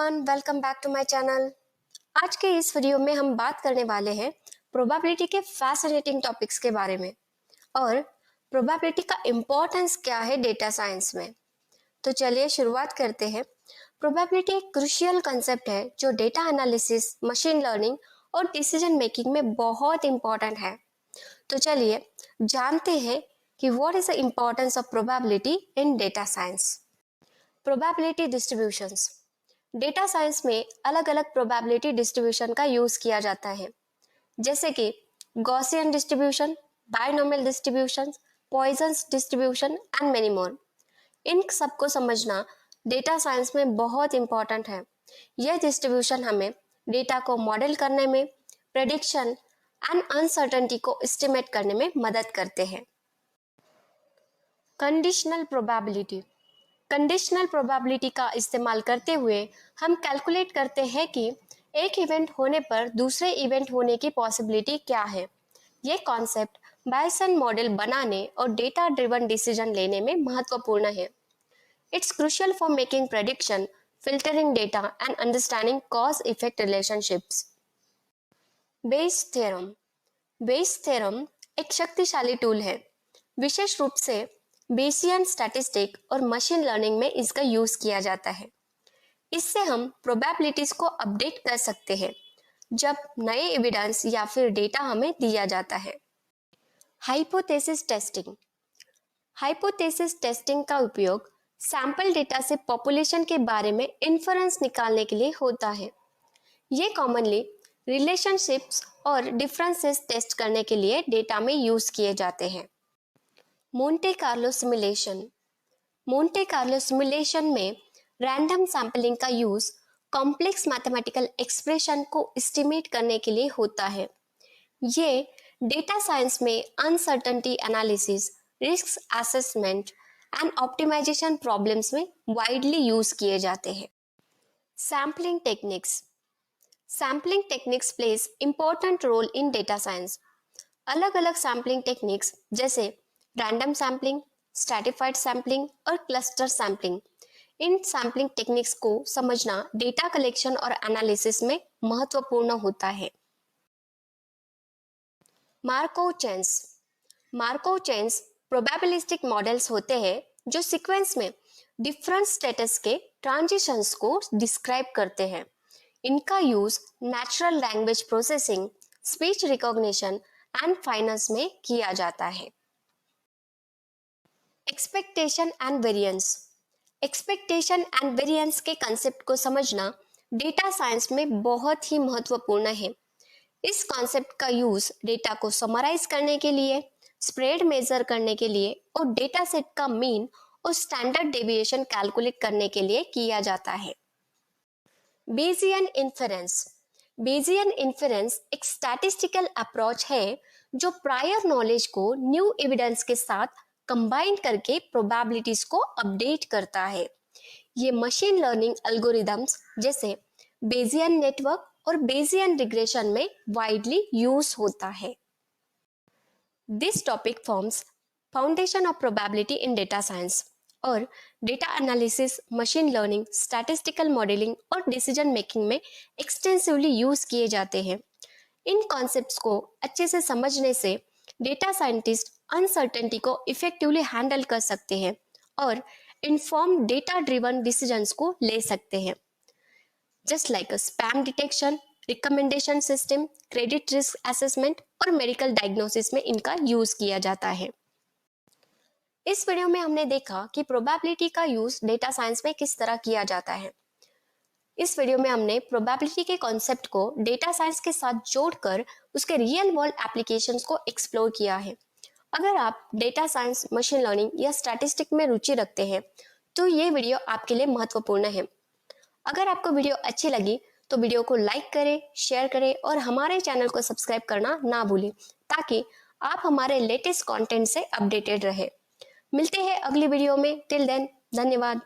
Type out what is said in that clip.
Everyone, welcome back to my channel. आज के इस वीडियो में हम बात करने वाले हैं प्रोबेबिलिटी के फैसिनेटिंग टॉपिक्स के बारे में और प्रोबेबिलिटी का इम्पोर्टेंस क्या है डेटा साइंस में। तो चलिए शुरुआत करते हैं। प्रोबेबिलिटी एक क्रूशियल कंसेप्ट है जो डेटा एनालिसिस, मशीन लर्निंग और डिसीजन मेकिंग में बहुत इंपॉर्टेंट है। तो चलिए जानते हैं कि what is the importance of probability in data science. Probability distributions. Data science में अलग अलग प्रोबेबिलिटी डिस्ट्रीब्यूशन का यूज किया जाता है, जैसे कि Gaussian distribution, binomial distribution, Poisson's distribution and many more. इन सबको समझना डेटा साइंस में बहुत इंपॉर्टेंट है। यह डिस्ट्रीब्यूशन हमें डेटा को मॉडल करने में, प्रेडिक्शन एंड अनसर्टेनिटी को एस्टिमेट करने में मदद करते हैं। Conditional probability. कंडीशनल प्रोबेबिलिटी का इस्तेमाल करते हुए हम कैलकुलेट करते हैं कि एक इवेंट होने पर दूसरे इवेंट होने की पॉसिबिलिटी क्या है। ये कॉन्सेप्ट बायसन मॉडल बनाने और डेटा ड्रिवन डिसीजन लेने में महत्वपूर्ण है। It's crucial for making prediction, filtering data and understanding cause effect relationships. Bayes theorem. Bayes theorem एक शक्तिशाली टूल है। विशेष रूप से बेसियन स्टैटिस्टिक और मशीन लर्निंग में इसका यूज किया जाता है। इससे हम प्रोबेबिलिटीज को अपडेट कर सकते हैं जब नए एविडेंस या फिर डेटा हमें दिया जाता है। Hypothesis testing. हाइपोथेसिस टेस्टिंग का उपयोग सैंपल डेटा से पॉपुलेशन के बारे में इन्फरेंस निकालने के लिए होता है। ये कॉमनली रिलेशनशिप्स और डिफरेंसेस टेस्ट करने के लिए डेटा में यूज किए जाते हैं। Monte Carlo simulation. Monte Carlo simulation में रैंडम सैम्पलिंग का यूज कॉम्प्लेक्स मैथमेटिकल एक्सप्रेशन को एस्टिमेट करने के लिए होता है। ये डेटा साइंस में uncertainty analysis, risk assessment and optimisation problems में वाइडली यूज किए जाते हैं। Sampling techniques. Sampling techniques plays important role in data science. अलग अलग सैम्पलिंग टेक्निक्स जैसे रैंडम सैम्पलिंग, स्ट्रैटिफाइड सैम्पलिंग और क्लस्टर सैम्पलिंग, इन सैम्पलिंग टेक्निक्स को समझना डेटा कलेक्शन और एनालिसिस में महत्वपूर्ण होता है। Markov chains. Markov chains probabilistic models होते हैं जो सीक्वेंस में डिफरेंट स्टेटस के ट्रांजिशंस को डिस्क्राइब करते हैं। इनका use natural language processing, speech recognition and finance में किया जाता है। Expectation and variance. Expectation and variance के कंसेप्ट को समझना डेटा साइंस में बहुत ही महत्वपूर्ण है। इस कॉन्सेप्ट का यूज डेटा को समराइज करने के लिए, स्प्रेड मेजर करने के लिए और डेटा सेट का मीन और स्टैंडर्ड डेविएशन कैलकुलेट करने के लिए किया जाता है। Bayesian inference. बेसियन इन्फेरेंस एक स्टैटिस्टिकल अप्रोच है जो प्रायर नॉलेज को न्यू एविडेंस के साथ कंबाइन करके प्रोबेबिलिटीज को अपडेट करता है। ये मशीन लर्निंग एल्गोरिदम्स जैसे बेसियन नेटवर्क और बेसियन रिग्रेशन में वाइडली यूज होता है। This topic forms foundation of probability in data science और data analysis, machine learning, statistical modelling और डिसीजन मेकिंग में एक्सटेंसिवली यूज किए जाते हैं। इन कॉन्सेप्ट्स को अच्छे से समझने से डेटा साइंटिस्ट अनसर्टेनिटी को इफेक्टिवली हैंडल कर सकते हैं और इन्फॉर्म डेटा ड्रिवन डिसीजंस को ले सकते हैं, just like spam detection, recommendation system, credit risk assessment और मेडिकल डायग्नोसिस में इनका यूज किया जाता है। इस वीडियो में हमने देखा कि प्रोबेबिलिटी का यूज डेटा साइंस में किस तरह किया जाता है। इस वीडियो में हमने प्रोबेबिलिटी के कॉन्सेप्ट को डेटा साइंस के साथ जोड़कर उसके रियल वर्ल्ड एप्लीकेशंस को एक्सप्लोर किया है। अगर आप डेटा साइंस, मशीन लर्निंग या स्टैटिस्टिक में रुचि रखते हैं तो ये वीडियो आपके लिए महत्वपूर्ण है। अगर आपको वीडियो अच्छी लगी तो वीडियो को लाइक करें, शेयर करें और हमारे चैनल को सब्सक्राइब करना ना भूलें ताकि आप हमारे लेटेस्ट कंटेंट से अपडेटेड रहे। मिलते हैं अगली वीडियो में। टिल देन, धन्यवाद।